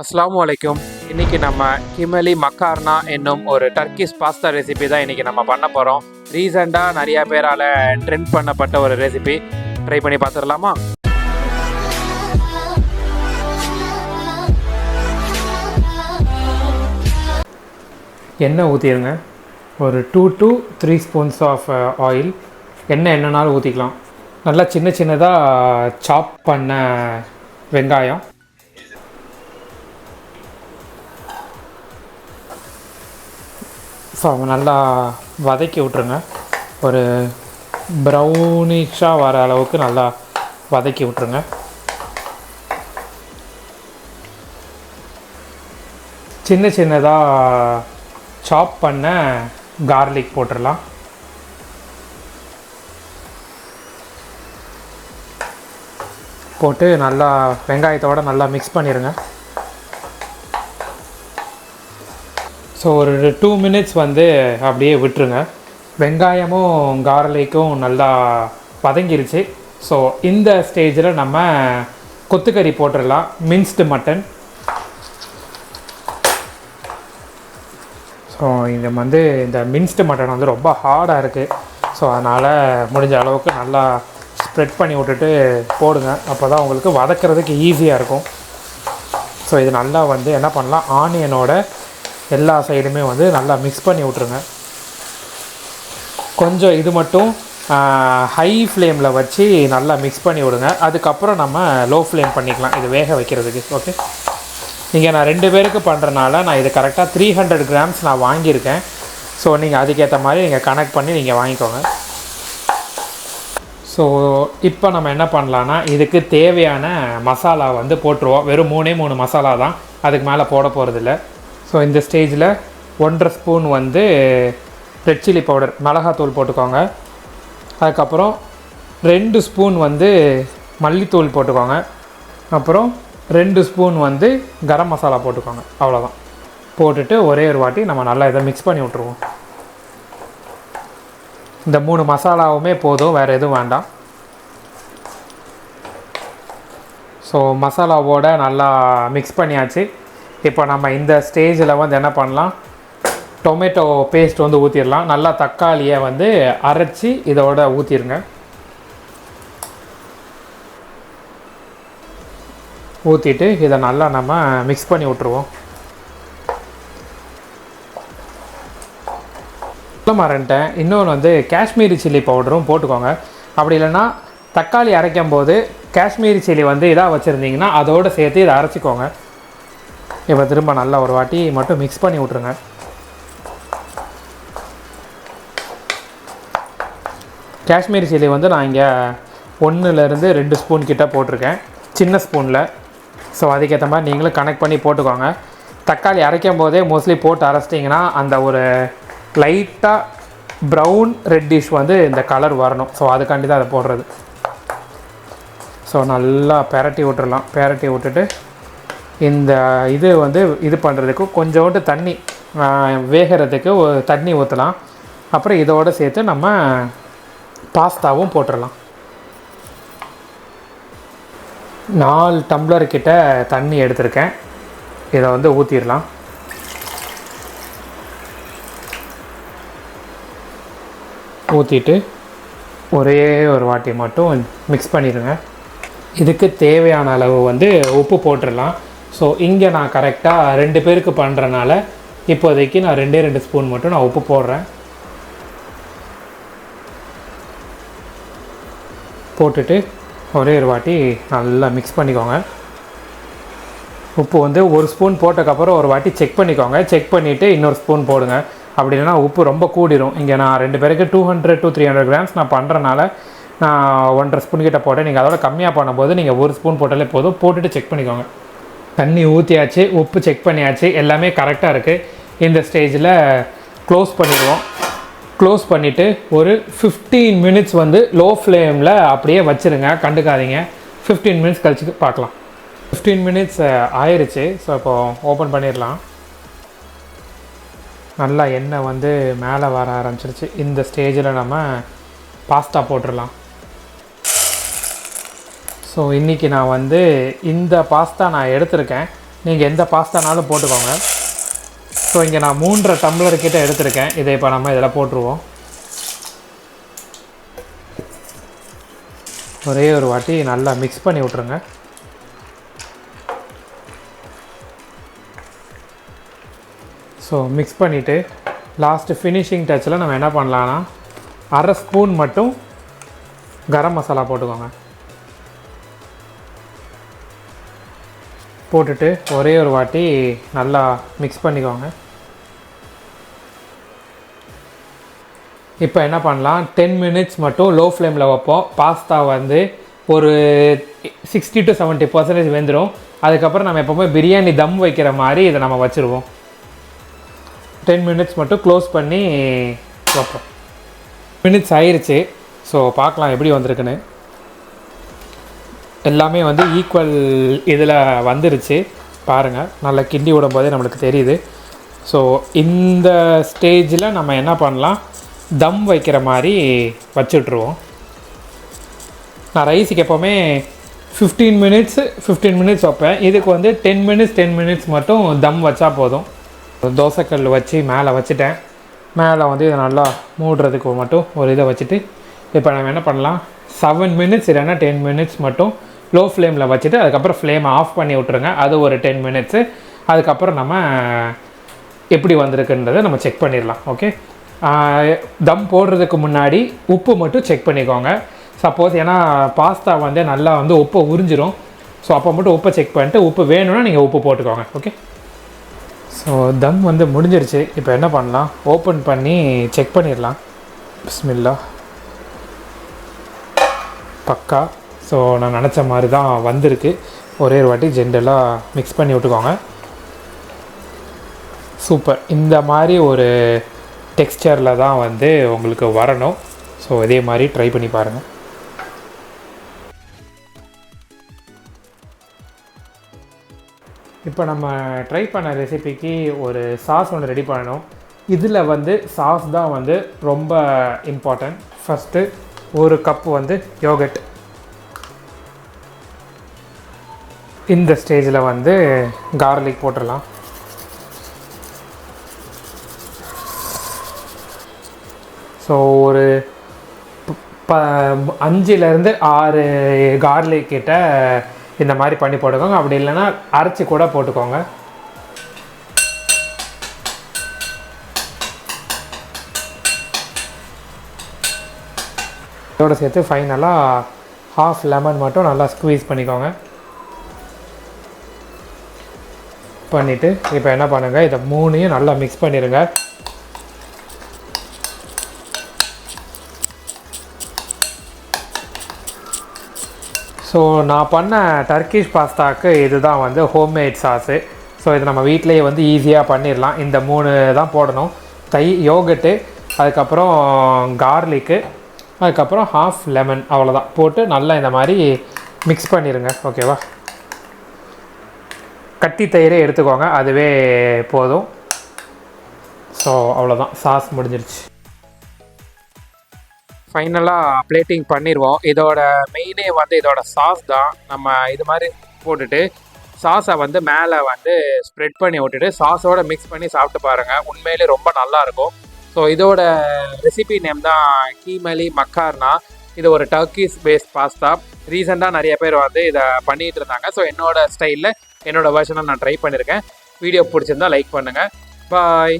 அஸ்ஸலாமு அலைக்கும். இன்னைக்கு நம்ம KiymaliMakarna என்னும் ஒரு டர்க்கிஷ் பாஸ்தா ரெசிபி தான் இன்னைக்கு நம்ம பண்ண போகிறோம். ரீசெண்டாக நிறைய பேரால் ட்ரெண்ட் பண்ணப்பட்ட ஒரு ரெசிபி. ட்ரை பண்ணி பார்த்துடலாமா? எண்ணெய் ஊற்றிடுங்க. ஒரு 2 to 3 ஸ்பூன்ஸ் ஆஃப் ஆயில். எண்ணெய் என்னன்னாலும் ஊற்றிக்கலாம். நல்லா சின்ன சின்னதாக சாப் பண்ண வெங்காயம், ஸோ நல்லா வதக்கி விட்ருங்க. ஒரு ப்ரௌனிஷாக வர அளவுக்கு நல்லா வதக்கி விட்ருங்க. சின்ன சின்னதாக சாப் பண்ண கார்லிக் போட்டுடலாம். போட்டு நல்லா வெங்காயத்தோடு நல்லா மிக்ஸ் பண்ணிடுங்க. ஸோ ஒரு 2 மினிட்ஸ் அப்படியே விட்டுருங்க. வெங்காயமும் கார்லிக்கும் நல்லா வதங்கிருச்சு. ஸோ இந்த ஸ்டேஜில் நம்ம கொத்துக்கறி போட்டுடலாம். Minced mutton. ஸோ இது இந்த மின்ஸ்டு மட்டன் ரொம்ப ஹார்டாக இருக்குது. ஸோ அதனால் முடிஞ்ச அளவுக்கு நல்லா ஸ்ப்ரெட் பண்ணி விட்டுட்டு போடுங்க. அப்போ தான் உங்களுக்கு வதக்கிறதுக்கு ஈஸியாக இருக்கும். ஸோ இது நல்லா என்ன பண்ணலாம், ஆனியனோட எல்லா சைடுமே நல்லா மிக்ஸ் பண்ணி விட்ருங்க. கொஞ்சம் இது மட்டும் ஹை ஃப்ளேமில் வச்சு நல்லா மிக்ஸ் பண்ணி விடுங்க. அதுக்கப்புறம் நம்ம லோ ஃப்ளேம் பண்ணிக்கலாம் இது வேக வைக்கிறதுக்கு. ஓகே, இங்கே நான் 2 பேருக்கு பண்ணுறனால நான் இது கரெக்டாக 300 கிராம்ஸ் நான் வாங்கியிருக்கேன். ஸோ நீங்கள் அதுக்கேற்ற மாதிரி நீங்கள் கனெக்ட் பண்ணி நீங்கள் வாங்கிக்கோங்க. ஸோ இப்போ நம்ம என்ன பண்ணலான்னா, இதுக்கு தேவையான மசாலா போட்டுருவோம். வெறும் 3 மசாலா தான், அதுக்கு மேலே போட போகிறதில்ல. ஸோ இந்த ஸ்டேஜில் 1.5 ஸ்பூன் ரெட் சில்லி பவுடர், மிளகாத்தூள் போட்டுக்கோங்க. அதுக்கப்புறம் 2 ஸ்பூன் மல்லித்தூள் போட்டுக்கோங்க. அப்புறம் 2 ஸ்பூன் கரம் மசாலா போட்டுக்கோங்க. அவ்வளோதான். போட்டுட்டு ஒரே ஒரு வாட்டி நம்ம நல்லா இதை மிக்ஸ் பண்ணி விட்ருவோம். இந்த 3 மசாலாவுமே போதும், வேறு எதுவும் வேண்டாம். ஸோ மசாலாவோட நல்லா மிக்ஸ் பண்ணியாச்சு. இப்போ நம்ம இந்த ஸ்டேஜில் என்ன பண்ணலாம், டொமேட்டோ பேஸ்ட் ஊற்றிடலாம். நல்லா தக்காளியை அரைச்சி இதோட ஊற்றிடுங்க. ஊற்றிட்டு இதை நல்லா நம்ம மிக்ஸ் பண்ணி விட்ருவோம். சொல்ல மறந்துட்டேன், இன்னொன்று காஷ்மீரி சில்லி பவுடரும் போட்டுக்கோங்க. அப்படி இல்லைன்னா தக்காளி அரைக்கும் போது காஷ்மீரி சில்லி இதாக வச்சுருந்தீங்கன்னா அதோடு சேர்த்து இதை அரைச்சிக்கோங்க. இப்போ திரும்ப நல்லா ஒரு வாட்டி மட்டும் மிக்ஸ் பண்ணி விட்ருங்க. காஷ்மீரி சில்லி நான் இங்கே 1லேருந்து 2 ஸ்பூன் கிட்ட போட்டிருக்கேன், சின்ன ஸ்பூனில். ஸோ அதுக்கேற்ற மாதிரி நீங்களும் கனெக்ட் பண்ணி போட்டுக்கோங்க. தக்காளி அரைக்கும் போதே மோஸ்ட்லி போட்டு அரைச்சிட்டிங்கன்னா அந்த ஒரு லைட்டாக ப்ரௌன் ரெட்டிஷ் இந்த கலர் வரணும். ஸோ அதுக்காண்டி தான் அதை போடுறது. ஸோ நல்லா பெரட்டி விட்டுறலாம். பெரட்டி விட்டுட்டு இந்த இது பண்ணுறதுக்கு கொஞ்சோண்டு தண்ணி, வேகிறதுக்கு தண்ணி ஊற்றலாம். அப்புறம் இதோடு சேர்த்து நம்ம பாஸ்தாவும் போட்டுடலாம். 4 டம்ளர் கிட்ட தண்ணி எடுத்திருக்கேன். இதை ஊற்றிடலாம். ஊற்றிட்டு ஒரே ஒரு வாட்டி மட்டும் மிக்ஸ் பண்ணிடுங்க. இதுக்கு தேவையான அளவு உப்பு போட்டுடலாம். ஸோ இங்கே நான் கரெக்டாக 2 பேருக்கு பண்ணுறனால இப்போதைக்கு நான் 2 ஸ்பூன் மட்டும் நான் உப்பு போடுறேன். போட்டுட்டு ஒரே ஒரு வாட்டி நல்லா மிக்ஸ் பண்ணிக்கோங்க. உப்பு 1 ஸ்பூன் போட்டதுக்கப்புறம் ஒரு வாட்டி செக் பண்ணிக்கோங்க. செக் பண்ணிவிட்டு இன்னொரு ஸ்பூன் போடுங்க. அப்படி இல்லைனா உப்பு ரொம்ப கூடிரும். இங்கே நான் 2 பேருக்கு 200 to 300 கிராம்ஸ் நான் பண்ணுறனால நான் 1.5 ஸ்பூன் கிட்ட போட்டேன். நீங்கள் அதோட கம்மியாக பண்ணும்போது நீங்கள் 1 ஸ்பூன் போட்டாலே போதும். போட்டுட்டு செக் பண்ணிக்கோங்க. தண்ணி ஊற்றியாச்சு, உப்பு செக் பண்ணியாச்சு, எல்லாமே கரெக்டாக இருக்குது. இந்த ஸ்டேஜில் க்ளோஸ் பண்ணிடுவோம். க்ளோஸ் பண்ணிவிட்டு ஒரு 15 மினிட்ஸ் லோ ஃப்ளேமில் அப்படியே வச்சுருங்க, கண்டுக்காதீங்க. 15 மினிட்ஸ் கழிச்சு பார்க்கலாம். 15 மினிட்ஸ் ஆயிடுச்சு. ஸோ இப்போது ஓப்பன் பண்ணிடலாம். நல்லா எண்ணெய் மேலே வர ஆரம்பிச்சிருச்சு. இந்த ஸ்டேஜில் நம்ம பாஸ்தா போட்டுடலாம். ஸோ இன்றைக்கி நான் இந்த பாஸ்தா நான் எடுத்திருக்கேன். நீங்கள் எந்த பாஸ்தானாலும் போட்டுக்கோங்க. ஸோ இங்கே நான் 3.5 டம்ளர் கிட்ட எடுத்திருக்கேன். இதை இப்போ நம்ம இதில் போட்டுருவோம். ஒரே ஒரு வாட்டி நல்லா மிக்ஸ் பண்ணி விட்ருங்க. ஸோ மிக்ஸ் பண்ணிவிட்டு லாஸ்ட்டு ஃபினிஷிங் டச்சில் நம்ம என்ன பண்ணலான்னா 1/2 ஸ்பூன் மட்டும் கரம் மசாலா போட்டுக்கோங்க. போட்டுட்டு ஒரே ஒரு வாட்டி நல்லா மிக்ஸ் பண்ணிக்கோங்க. இப்போ என்ன பண்ணலாம், 10 மினிட்ஸ் மட்டும் லோ ஃப்ளேமில் வைப்போம். பாஸ்தா வந்து ஒரு 60 to 70% வெந்துடும். அதுக்கப்புறம் நம்ம எப்போவுமே பிரியாணி தம் வைக்கிற மாதிரி இதை நம்ம வச்சுருவோம். 10 மினிட்ஸ் மட்டும் க்ளோஸ் பண்ணி வைப்போம். மினிட்ஸ் ஆயிடுச்சு. ஸோ பார்க்கலாம் எப்படி வந்திருக்குன்னு. எல்லாமே வந்து ஈக்குவல் இதில் வந்துருச்சு பாருங்கள். நல்லா கிண்டி விடும்போதே நம்மளுக்கு தெரியுது. ஸோ இந்த ஸ்டேஜில் நம்ம என்ன பண்ணலாம், தம் வைக்கிற மாதிரி வச்சுட்ருவோம். நான் ரைஸுக்கு எப்போவுமே 15 மினிட்ஸ் வைப்பேன். இதுக்கு வந்து 10 மினிட்ஸ் மட்டும் தம் வச்சா போதும். தோசைக்கல் வச்சு மேலே வச்சுட்டேன். மேலே வந்து இதை நல்லா மூடுறதுக்கு மட்டும் ஒரு இதை வச்சுட்டு இப்போ நம்ம என்ன பண்ணலாம், 7 மினிட்ஸ் இல்லைன்னா 10 மினிட்ஸ் மட்டும் லோ ஃப்ளேமில் வச்சுட்டு அதுக்கப்புறம் ஃப்ளேமை ஆஃப் பண்ணி விட்ருங்க. அது ஒரு 10 மினிட்ஸு. அதுக்கப்புறம் நம்ம எப்படி வந்திருக்குன்றதை நம்ம செக் பண்ணிடலாம். ஓகே, தம் போடுறதுக்கு முன்னாடி உப்பு மட்டும் செக் பண்ணிக்கோங்க. சப்போஸ் ஏன்னா பாஸ்தா வந்து நல்லா வந்து உப்பை உறிஞ்சிரும். ஸோ அப்போ மட்டும் உப்பை செக் பண்ணிட்டு உப்பு வேணும்னா நீங்கள் உப்பு போட்டுக்கோங்க. ஓகே, ஸோ தம் வந்து முடிஞ்சிருச்சு. இப்போ என்ன பண்ணலாம், ஓப்பன் பண்ணி செக் பண்ணிடலாம். பிஸ்மில்லா, பக்கா. ஸோ நான் நினச்ச மாதிரி தான் வந்திருக்கு. ஒரே ஒரு வாட்டி ஜென்ரலாக மிக்ஸ் பண்ணி விட்டுக்கோங்க. சூப்பர். இந்த மாதிரி ஒரு டெக்ஸ்சரில் தான் வந்து உங்களுக்கு வரணும். ஸோ இதே மாதிரி ட்ரை பண்ணி பாருங்கள். இப்போ நம்ம ட்ரை பண்ண ரெசிபிக்கு ஒரு சாஸ் ஒன்று ரெடி பண்ணணும். இதில் வந்து சாஸ் தான் வந்து ரொம்ப இம்பார்ட்டன்ட். ஃபஸ்ட்டு ஒரு கப்பு வந்து யோகட். இந்த ஸ்டேஜில் வந்து கார்லிக் போட்டுடலாம். ஸோ ஒரு 5 to 6 கார்லிக் கிட்ட இந்த மாதிரி பண்ணி போட்டுக்கோங்க. அப்படி இல்லைன்னா அரைச்சி கூட போட்டுக்கோங்க. இதோடு சேர்த்து ஃபைனலாக 1/2 லெமன் மட்டும் நல்லா ஸ்க்வீஸ் பண்ணிக்கோங்க. பண்ணிவிட்டு இப்போ என்ன பண்ணுங்கள், இதை 3ஐயும் நல்லா மிக்ஸ் பண்ணிடுங்க. ஸோ நான் பண்ண டர்க்கிஷ் பாஸ்தாவுக்கு இதுதான் வந்து ஹோம்மேட் சாஸு. ஸோ இது நம்ம வீட்டிலேயே வந்து ஈஸியாக பண்ணிடலாம். இந்த 3 தான் போடணும். யோகட்டு, அதுக்கப்புறம் கார்லிக்கு, அதுக்கப்புறம் 1/2 லெமன், அவ்வளோதான். போட்டு நல்லா இந்த மாதிரி மிக்ஸ் பண்ணிடுங்க. ஓகேவா, கட்டி தயிரே எடுத்துக்கோங்க, அதுவே போதும். ஸோ அவ்வளோதான், சாஸ் முடிஞ்சிருச்சு. ஃபைனலாக பிளேட்டிங் பண்ணிடுவோம். இதோட மெயினே வந்து இதோட சாஸ் தான். நம்ம இது மாதிரி போட்டுட்டு சாஸை வந்து மேலே வந்து ஸ்ப்ரெட் பண்ணி விட்டுட்டு சாஸோடு மிக்ஸ் பண்ணி சாப்பிட்டு பாருங்கள். உண்மையிலே ரொம்ப நல்லாயிருக்கும். ஸோ இதோட ரெசிபி நேம் தான் KiymaliMakarna. இது ஒரு டர்க்கிஷ் பேஸ்ட் பாஸ்தா. ரீசெண்டாக நிறைய பேர் வந்து இதை பண்ணிகிட்டு இருந்தாங்க. ஸோ என்னோடய ஸ்டைலில் என்னோடய வெர்ஷனை நான் ட்ரை பண்ணியிருக்கேன். வீடியோ பிடிச்சிருந்தா லைக் பண்ணுங்கள். பாய்.